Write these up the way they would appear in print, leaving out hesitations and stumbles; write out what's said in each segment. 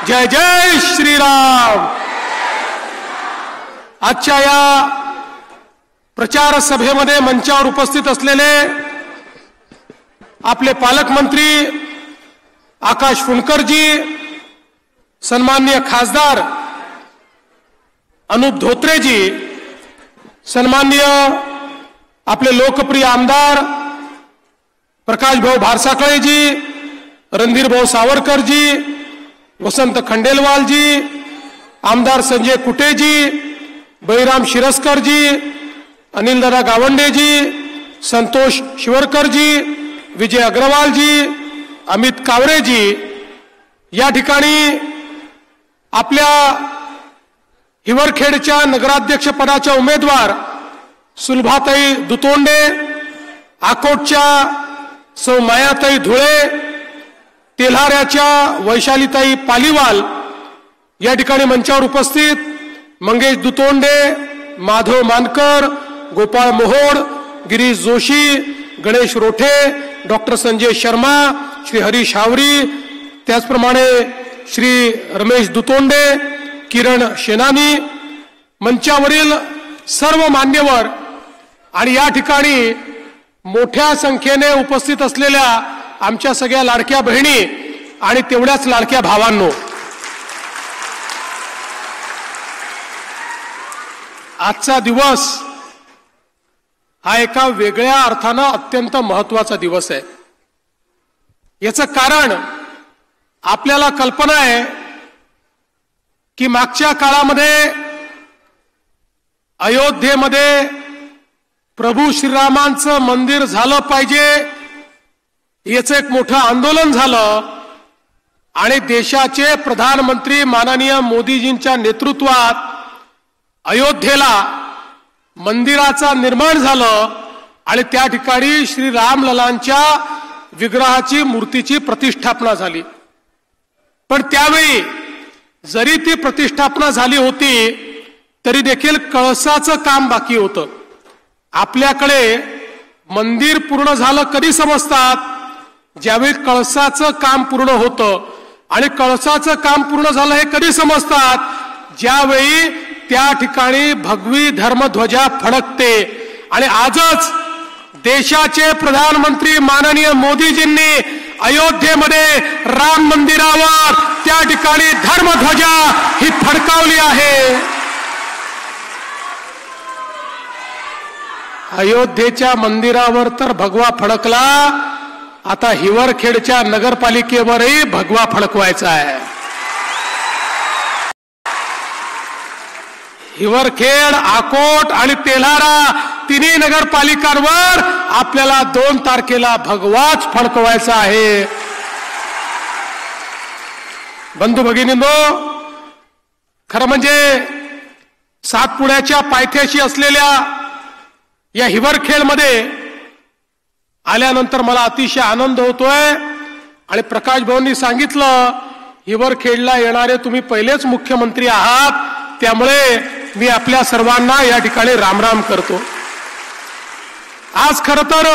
जय जय श्रीराम। आजच्या या प्रचार सभेमध्ये मंचावर उपस्थित असलेले आपले पालकमंत्री आकाश फुंडकरजी, सन्माननीय खासदार अनुप धोत्रेजी, सन्माननीय आपले लोकप्रिय आमदार प्रकाश भाऊ भारसाकळेजी, रणधीर भाऊ सावरकरजी, वसंत खंडेलवालजी, आमदार संजय कुटेजी, बळीराम शिरस्करजी, अनिलदादा गावंडेजी, संतोष शिवरकरजी, विजय अग्रवालजी, अमित कावरेजी, या ठिकाणी आपल्या हिवरखेडच्या नगराध्यक्ष पदाच्या उमेदवार सुलभाताई दुतोंडे, आकोटच्या सौ मायाताई धुळे, तेल्हाऱ्याच्या वैशालीताई पालीवाल, या ठिकाणी मंचावर उपस्थित मंगेश दुतोंडे, माधव मानकर, गोपाळ मोहोड, गिरीश जोशी, गणेश रोठे, डॉक्टर संजय शर्मा, श्री हरीश हावरी, त्याचप्रमाणे श्री रमेश दुतोंडे, किरण शेनानी, मंचावरील सर्व मान्यवर आणि या ठिकाणी मोठ्या संख्येने उपस्थित असलेल्या आमच्या सगळ्या लाडक्या बहिणी आणि तेवढ्याच लाडक्या भावांनो, आजचा दिवस हा एका वेगळ्या अर्थानं अत्यंत महत्त्वाचा दिवस आहे। याचं कारण आपल्याला कल्पना आहे की मागच्या काळामध्ये अयोध्येमध्ये प्रभू श्रीरामांचं मंदिर झालं पाहिजे याचं एक मोठं आंदोलन झालं आणि देशाचे प्रधानमंत्री माननीय मोदीजींच्या नेतृत्वात अयोध्येला मंदिराचं निर्माण झालं आणि त्या ठिकाणी श्री रामललांच्या विग्रहाची मूर्तीची प्रतिष्ठापना झाली। पण त्यावेळी जरी ती प्रतिष्ठापना झाली होती तरी देखील कळसाचं काम बाकी होतं। आपल्याकडे मंदिर पूर्ण झालं कधी समजतात, ज्यावेळी कळसाचं काम पूर्ण होतं, आणि कळसाचं काम पूर्ण झालं हे कधी समजतात, ज्यावेळी त्या ठिकाणी भगवी धर्मध्वजा फडकते। आणि आजच देशाचे प्रधानमंत्री माननीय मोदीजींनी अयोध्येमध्ये राम मंदिरावर त्या ठिकाणी धर्मध्वजा ही फडकावली आहे। अयोध्येच्या मंदिरावर तर भगवा फडकला, आता हिवरखेडच्या नगरपालिकेवरही भगवा फडकवायचा आहे। हिवरखेड, आकोट आणि तेल्हारा तिन्ही नगरपालिकांवर आपल्याला 2 तारखेला भगवाच फडकवायचा आहे। बंधू भगिनींनो, खरं म्हणजे सातपुड्याच्या पायथ्याशी असलेल्या या हिवरखेडमध्ये आल्यानंतर मला अतिशय आनंद होतोय। आणि प्रकाश भाऊंनी सांगितलं, हिवरखेडला येणारे तुम्ही पहिलेच मुख्यमंत्री आहात, त्यामुळे मी आपल्या सर्वांना या ठिकाणी रामराम करतो। आज खरं तर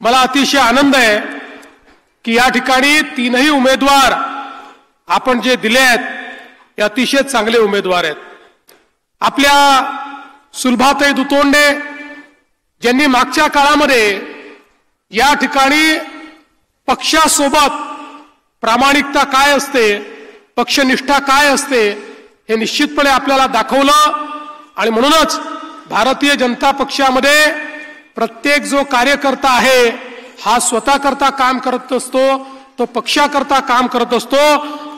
मला अतिशय आनंद आहे की या ठिकाणी 3ही उमेदवार आपण जे दिले आहेत हे अतिशय चांगले उमेदवार आहेत। आपल्या सुलभाताई दुतोंडे ज्यांनी मागच्या काळामध्ये या ठिकाणी पक्षासोबत प्रामाणिकता काय असते, पक्षनिष्ठा काय असते हे निश्चितपणे आपल्याला दाखवलं। आणि म्हणूनच भारतीय जनता पक्षामध्ये प्रत्येक जो कार्यकर्ता आहे हा स्वतः करता काम करत असतो, तो पक्षाकरता काम करत असतो।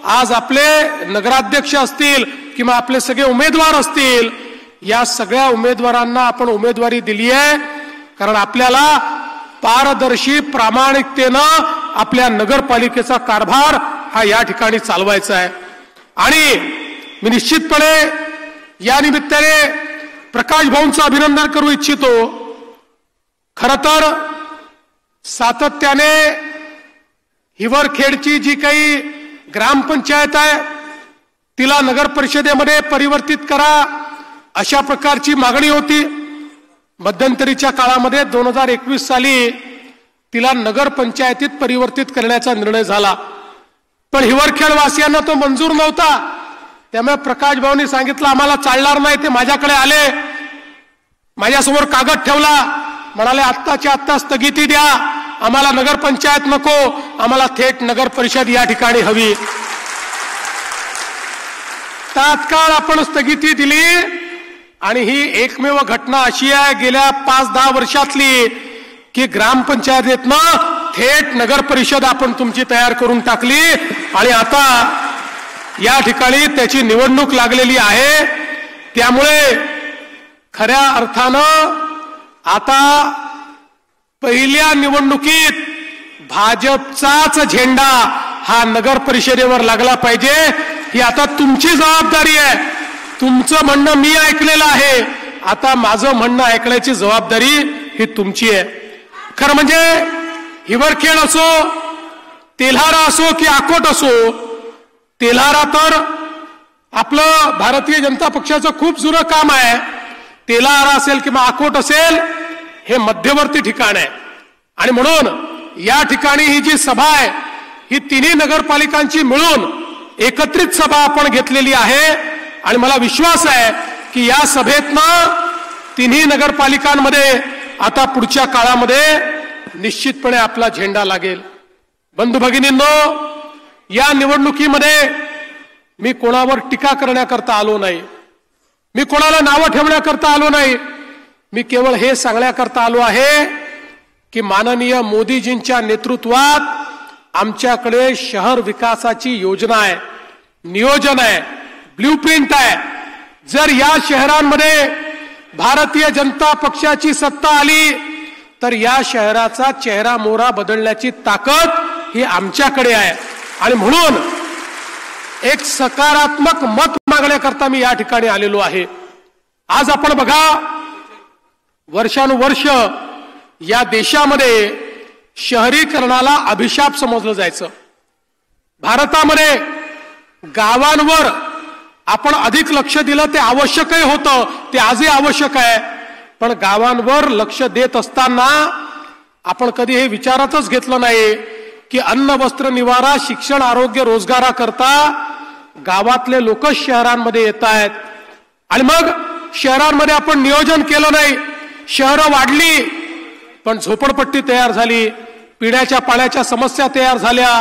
आज आपले नगराध्यक्ष असतील किंवा आपले सगळे उमेदवार असतील, या सगळ्या उमेदवारांना आपण उमेदवारी दिली आहे कारण आपल्याला पारदर्शी प्रामाणिकतेनं आपल्या नगरपालिकेचा कारभार हा या ठिकाणी चालवायचा आहे। आणि मी निश्चितपणे या निमित्ताने प्रकाश भाऊंचं अभिनंदन करू इच्छितो। खरं तर सातत्याने हिवरखेडची जी काही ग्रामपंचायत आहे तिला नगर परिषदेमध्ये परिवर्तित करा अशा प्रकारची मागणी होती। मध्यंतरीच्या काळामध्ये 2021 साली तिला नगर पंचायतीत परिवर्तित करण्याचा निर्णय झाला। पण हिवरखेड वासियांना तो मंजूर नव्हता. त्यामुळे प्रकाश भाऊंनी सांगितलं आम्हाला चालणार नाही. ते माझ्याकडे आले, माझ्यासमोर कागद ठेवला, म्हणाले आत्ताच्या आत्ता स्थगिती द्या, आम्हाला नगरपंचायत नको, आम्हाला थेट नगर परिषद या ठिकाणी हवी. तात्काळ आपण स्थगिती दिली आणि ही एकमेव घटना अशी आहे गेल्या 5-10 वर्षातली की ग्रामपंचायतीतनं थेट नगर परिषद आपण तुमची तयार करून टाकली आणि आता या ठिकाणी त्याची निवडणूक लागलेली आहे. त्यामुळे खऱ्या अर्थानं आता पहिल्या निवडणुकीत भाजपचाच झेंडा हा नगर परिषदेवर लागला पाहिजे. ही आता तुमची जबाबदारी आहे. तुमचं म्हणणं मी ऐकलेलं आहे, आता माझं म्हणणं ऐकण्याची जबाबदारी ही तुमची आहे. खरं म्हणजे हिवरखेड असो, तेल्हारा असो की अकोट असो, तेल्हारा तर आपलं भारतीय जनता पक्षाचं खूप जुनं काम आहे. तेल्हारा असेल किंवा अकोट असेल हे मध्यवर्ती ठिकाण आहे आणि म्हणून या ठिकाणी ही जी सभा आहे ही तिन्ही नगरपालिकांची मिळून एकत्रित सभा आपण घेतलेली आहे आणि मला विश्वास आहे की या सभेतनं तिन्ही नगरपालिकांमध्ये आता पुढच्या काळामध्ये निश्चितपणे आपला झेंडा लागेल. बंधू भगिनींनो, या निवडणुकीमध्ये मी कोणावर टीका करण्याकरता आलो नाही, मी कोणाला नावं ठेवण्याकरता आलो नाही. मी केवळ हे सांगण्याकरता आलो आहे की माननीय मोदीजींच्या नेतृत्वात आमच्याकडे शहर विकासाची योजना आहे, नियोजन आहे, ब्ल्यूप्रिंट आहे. जर या शहरांमध्ये भारतीय जनता पक्षाची सत्ता आली तर या शहराचा चेहरा मोहरा बदलण्याची ताकद ही आमच्याकडे आहे आणि म्हणून एक सकारात्मक मत मागण्याकरता मी या ठिकाणी आलेलो आहे. आज आपण बघा, वर्षानुवर्ष या देशामध्ये शहरीकरणाला अभिशाप समजलं जायचं. भारतामध्ये गावांवर आपण अधिक लक्ष दिलं ते आवश्यकही होतं, ते आजही आवश्यक आहे. पण गावांवर लक्ष देत असताना आपण कधी हे विचारातच घेतलं नाही की अन्न वस्त्र निवारा शिक्षण आरोग्य रोजगाराकरता गावातले लोक शहरांमध्ये येत आहेत आणि मग शहरांमध्ये आपण नियोजन केलं नाही. शहरं वाढली पण झोपडपट्टी तयार झाली, पिण्याच्या पाण्याच्या समस्या तयार झाल्या,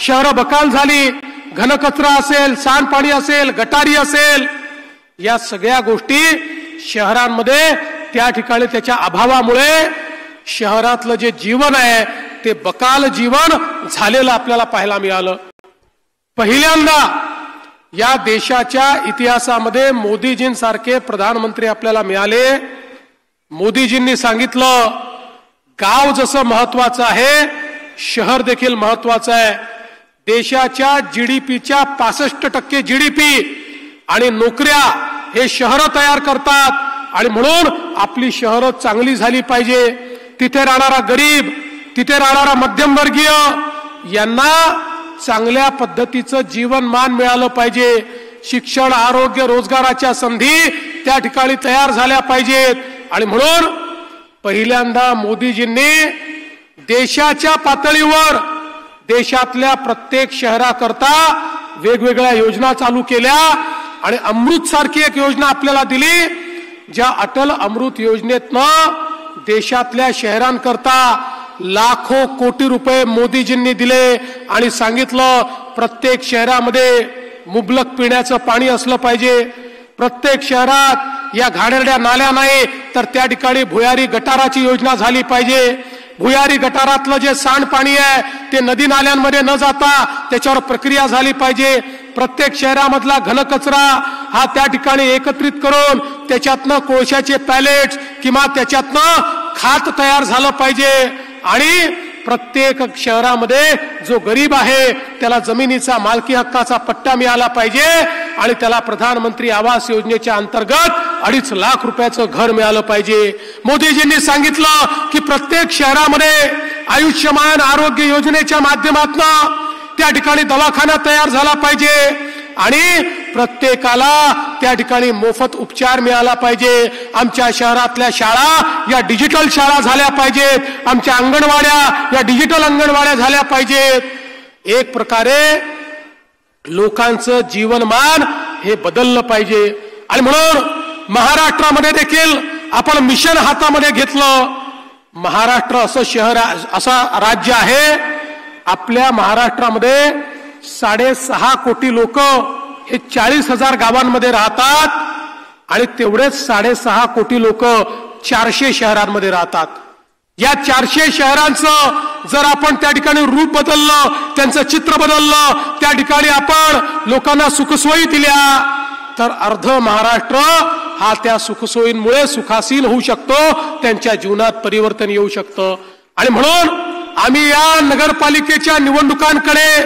शहरं बकाल झाली, घनकचरा असेल, सांडपाणी असेल, गटारी असेल, या सगळ्या गोष्टी शहरांमध्ये त्या ठिकाणी त्याच्या अभावामुळे शहरातलं जे जीवन आहे ते बकाल जीवन झालेलं आपल्याला पाहायला मिळालं. पहिल्यांदा या देशाच्या इतिहासामध्ये मोदीजींसारखे प्रधानमंत्री आपल्याला मिळाले. मोदीजींनी सांगितलं गाव जसं महत्वाचं आहे शहर देखील महत्वाचं आहे. देशाच्या जीडीपीच्या 65% जीडीपी आणि नोकऱ्या हे शहरं तयार करतात आणि म्हणून आपली शहरं चांगली झाली पाहिजे. तिथे राहणारा गरीब, तिथे राहणारा मध्यमवर्गीय यांना चांगल्या पद्धतीचं जीवनमान मिळालं पाहिजे. शिक्षण आरोग्य रोजगाराच्या संधी त्या ठिकाणी तयार झाल्या पाहिजेत आणि म्हणून पहिल्यांदा मोदीजींनी देशाच्या पातळीवर देशातल्या प्रत्येक शहराकरता वेगवेगळ्या योजना चालू केल्या आणि अमृत सारखी एक योजना आपल्याला दिली. ज्या अटल अमृत योजनेतनं देशातल्या शहरांकरता लाखो कोटी रुपये मोदीजींनी दिले आणि सांगितलं प्रत्येक शहरामध्ये मुबलक पिण्याचं पाणी असलं पाहिजे. प्रत्येक शहरात या घाणेरड्या नाल्या नाही तर त्या ठिकाणी भुयारी गटाराची योजना झाली पाहिजे. भुयारी गटारातलं जे सांडपाणी आहे ते नदी नाल्यांमध्ये न जाता त्याच्यावर प्रक्रिया झाली पाहिजे. प्रत्येक शहरामधला घनकचरा हा त्या ठिकाणी एकत्रित करून त्याच्यातनं कोळशाचे पॅलेट्स किंवा त्याच्यातनं खात तयार झालं पाहिजे आणि प्रत्येक शहरामध्ये जो गरीब आहे त्याला जमिनीचा मालकी हक्काचा पट्टा मिळाला पाहिजे आणि त्याला प्रधानमंत्री आवास योजनेच्या अंतर्गत 2.5 लाख रुपयाचं घर मिळालं पाहिजे. मोदीजींनी सांगितलं की प्रत्येक शहरामध्ये आयुष्यमान आरोग्य योजनेच्या माध्यमातून त्या ठिकाणी दवाखाना तयार झाला पाहिजे आणि प्रत्येकाला त्या ठिकाणी मोफत उपचार मिळाला पाहिजे. आमच्या शहरातल्या शाळा या डिजिटल शाळा झाल्या पाहिजेत, आमच्या अंगणवाड्या या डिजिटल अंगणवाड्या झाल्या पाहिजेत. एक प्रकारे लोकांचं जीवनमान हे बदललं पाहिजे. आणि म्हणून महाराष्ट्रामध्ये देखील आपण मिशन हातामध्ये घेतलं. महाराष्ट्र असं शहर, असा राज्य आहे, आपल्या महाराष्ट्रामध्ये 6.5 कोटी लोक हे 40,000 गावांमध्ये राहतात आणि तेवढेच 6.5 कोटी लोक 400 शहरांमध्ये राहतात. या 400 शहरांचं जर आपण त्या ठिकाणी रूप बदललं, त्यांचं चित्र बदललं, त्या ठिकाणी आपण लोकांना सुखसोयी दिल्या, तर अर्ध महाराष्ट्र हा त्या सुखसोयींमुळे सुखासीन होऊ शकतो, त्यांच्या जीवनात परिवर्तन येऊ शकतं. आणि म्हणून आम्ही या नगरपालिकेच्या निवडणुकांकडे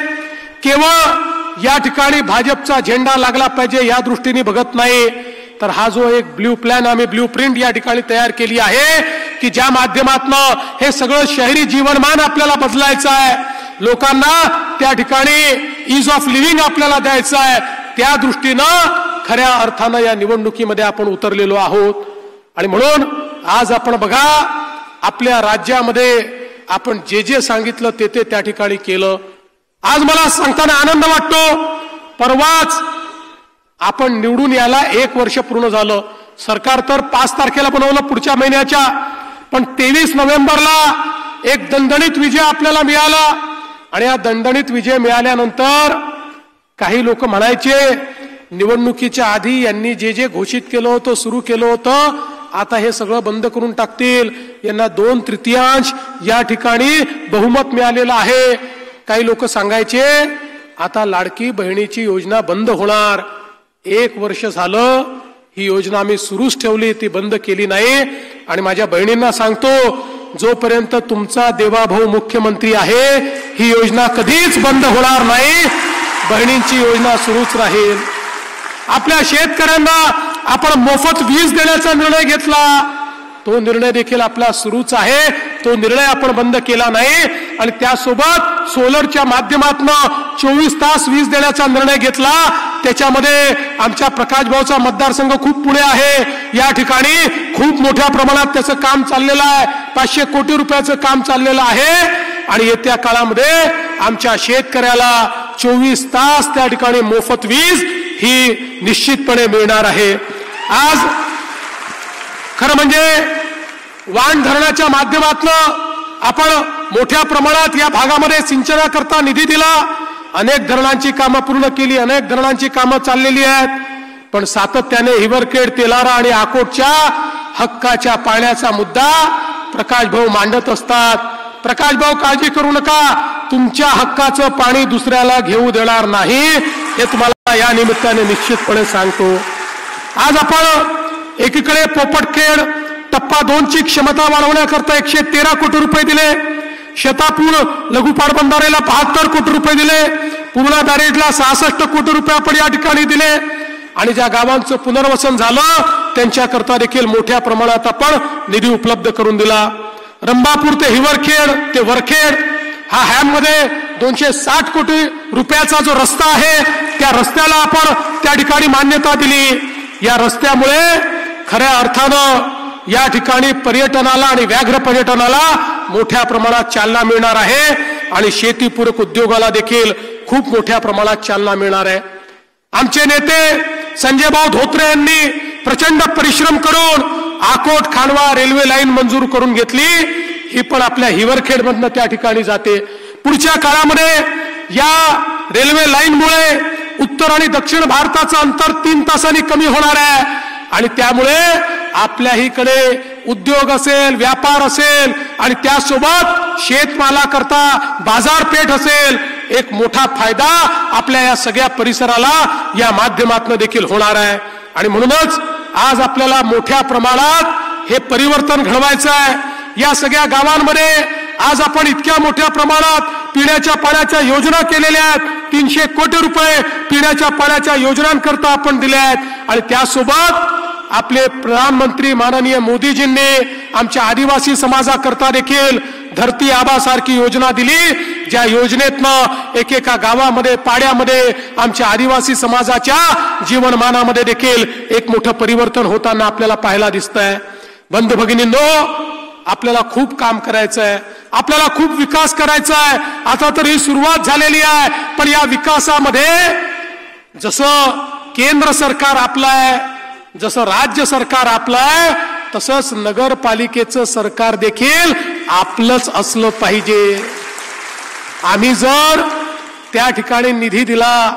केवळ या ठिकाणी भाजपचा झेंडा लागला पाहिजे या दृष्टीने बघत नाही, तर हा जो एक ब्ल्यू प्लॅन, आम्ही ब्ल्यू प्रिंट या ठिकाणी तयार केली आहे की ज्या माध्यमातून हे सगळं शहरी जीवनमान आपल्याला बदलायचं आहे, लोकांना त्या ठिकाणी ईज ऑफ लिव्हिंग आपल्याला द्यायचं आहे, त्या दृष्टीनं खऱ्या अर्थानं या निवडणुकीमध्ये आपण उतरलेलो आहोत. आणि म्हणून आज आपण बघा, आपल्या राज्यामध्ये आपण जे जे सांगितलं ते ते त्या ठिकाणी केलं. आज मला सांगताना आनंद वाटतो, परवाच आपण निवडून यायला 1 वर्ष पूर्ण झालं. सरकार तर 5 तारखेला बनवलं पुढच्या महिन्याच्या, पण 23 नोव्हेंबरला एक दणदणीत विजय आपल्याला मिळाला. आणि या दणदणीत विजय मिळाल्यानंतर काही लोक म्हणायचे निवडणुकीच्या आधी यांनी जे जे घोषित केलं होतं, सुरू केलं होतं, आता हे सगळं बंद करून टाकतील, यांना 2/3 या ठिकाणी बहुमत मिळालेलं आहे. काही लोक सांगायचे आता लाडकी बहिणीची योजना बंद होणार. 1 वर्ष झालं ही योजना आम्ही सुरूच ठेवली, ती बंद केली नाही. आणि माझ्या बहिणींना सांगतो, जोपर्यंत तुमचा देवाभाऊ मुख्यमंत्री आहे ही योजना कधीच बंद होणार नाही, बहिणींची योजना सुरूच राहील. आपल्या शेतकऱ्यांना आपण मोफत वीज देण्याचा निर्णय घेतला, तो निर्णय देखील आपला सुरूच आहे, तो निर्णय आपण बंद केला नाही. आणि त्यासोबत सोलरच्या माध्यमातून 24 तास वीज देण्याचा निर्णय घेतला. त्याच्यामध्ये आमच्या प्रकाश भाऊचा मतदारसंघ खूप पुढे आहे, या ठिकाणी खूप मोठ्या प्रमाणात त्याचं काम चाललेलं आहे, 500 कोटी रुपयाचं काम चाललेलं आहे. आणि येत्या काळामध्ये आमच्या शेतकऱ्याला 24 तास त्या ठिकाणी मोफत वीज ही निश्चितपणे मिळणार आहे. आज खरं म्हणजे वाण धरणाच्या माध्यमातून आपण मोठ्या प्रमाणात या भागामध्ये सिंचनाकरता निधी दिला, अनेक धरणांची कामं पूर्ण केली, अनेक धरणांची कामं चाललेली आहेत. पण सातत्याने हिवरखेड, तेलारा आणि आकोटच्या हक्काच्या पाण्याचा मुद्दा प्रकाश भाऊ मांडत असतात. प्रकाश भाऊ काळजी करू नका, तुमच्या हक्काचं पाणी दुसऱ्याला घेऊ देणार नाही, हे तुम्हाला या निमित्ताने निश्चितपणे सांगतो. आज आपण एकीकडे पोपटखेड टप्पा 2 ची क्षमता वाढवण्याकरता 113 कोटी रुपये दिले, शेतापूर लघु पाटबंधारेला 72 कोटी रुपये दिले, पूर्णा दारेडला 66 कोटी रुपये आपण या ठिकाणी दिले. आणि ज्या गावांचं पुनर्वसन झालं त्यांच्याकरता देखील मोठ्या प्रमाणात आपण निधी उपलब्ध करून दिला. रंभापूर ते हिवरखेड ते वरखेड हा हॅममध्ये 260 कोटी रुपयाचा जो रस्ता आहे, त्या रस्त्याला आपण त्या ठिकाणी मान्यता दिली. या रस्त्यामुळे खऱ्या अर्थानं या ठिकाणी पर्यटनाला आणि व्याघ्र पर्यटनाला मोठ्या प्रमाणात चालना मिळणार आहे आणि शेतीपूरक उद्योगाला देखील खूप मोठ्या प्रमाणात चालना मिळणार आहे. आमचे नेते संजय भाऊ धोत्रे यांनी प्रचंड परिश्रम करून आकोट खांडवा रेल्वे लाईन मंजूर करून घेतली, ही पण आपल्या हिवरखेडमधनं त्या ठिकाणी जाते. पुढच्या काळामध्ये या रेल्वे लाईनमुळे उत्तर आणि दक्षिण भारताचं अंतर 3 तासांनी कमी होणार आहे आणि त्यामुळे आपल्याहीकडे उद्योग असेल, व्यापार असेल आणि त्यासोबत शेतमालाकरता बाजारपेठ असेल, एक मोठा फायदा आपल्या या सगळ्या परिसराला या माध्यमातून देखील होणार आहे. आणि म्हणूनच आज आपल्याला मोठ्या प्रमाणात हे परिवर्तन घडवायचं आहे. या सगळ्या गावांमध्ये आज आपण इतक्या मोठ्या प्रमाणात पिण्याच्या पाण्याच्या योजना केलेल्या आहेत. 300 कोटी रुपये पिण्याच्या पाण्याच्या योजनांकरता आपण दिले आहेत आणि त्यासोबत आपले प्रधानमंत्री माननीय मोदीजींनी आमच्या आदिवासी समाजाकरता देखील धरती आबासारखी योजना दिली, ज्या योजनेतनं एकेका गावामध्ये पाड्यामध्ये आमच्या आदिवासी समाजाच्या जीवनमानामध्ये देखील एक मोठं परिवर्तन होताना आपल्याला पाहायला दिसतंय. बंधू भगिनींनो, आपल्याला खूप काम करायचं आहे, आपल्याला खूप विकास करायचा आहे. आता तर ही सुरुवात झालेली आहे, पण या विकासामध्ये जसं केंद्र सरकार आपलं आहे, जसं राज्य सरकार आपलं आहे, तसंच नगरपालिकेचं सरकार देखील आपलंच असलं पाहिजे. आम्ही जर त्या ठिकाणी निधी दिला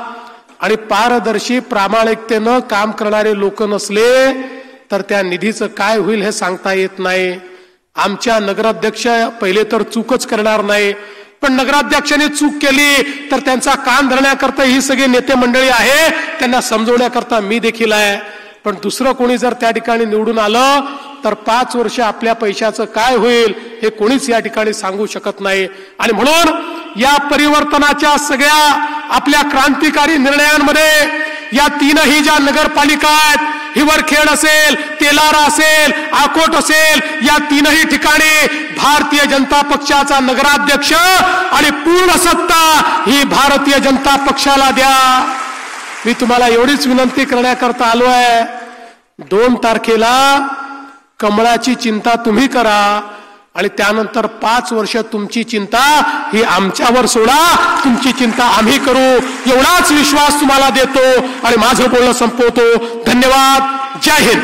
आणि पारदर्शी प्रामाणिकतेनं काम करणारे लोक नसले तर त्या निधीचं काय होईल हे सांगता येत नाही. आमच्या नगराध्यक्ष पहिले तर चूकच करणार नाही, पण नगराध्यक्षाने चूक केली तर त्यांचा कान धरण्याकरता ही सगळी नेते मंडळी आहे, त्यांना समजवण्याकरता मी देखील आहे. पण दुसरं कोणी जर त्या ठिकाणी निवडून आलं तर 5 वर्ष आपल्या पैशाचं काय होईल हे कोणीच या ठिकाणी सांगू शकत नाही. आणि म्हणून या परिवर्तनाच्या सगळ्या आपल्या क्रांतिकारी निर्णयांमध्ये या तीनही ज्या नगरपालिका आहेत, हिवरखेड असेल, तेलारा असेल, आकोट असेल, या तीनही ठिकाणी भारतीय जनता पक्षाचा नगराध्यक्ष आणि पूर्ण सत्ता ही भारतीय जनता पक्षाला द्या. मी तुम्हाला एवढीच विनंती करण्याकरता आलो आहे. 2 तारखेला कमळाची चिंता तुम्ही करा आणि त्यानंतर 5 वर्ष तुमची चिंता ही आमच्यावर सोडा, तुमची चिंता आम्ही करू, एवढाच विश्वास तुम्हाला देतो आणि माझं बोलणं संपवतो. धन्यवाद. जय हिंद.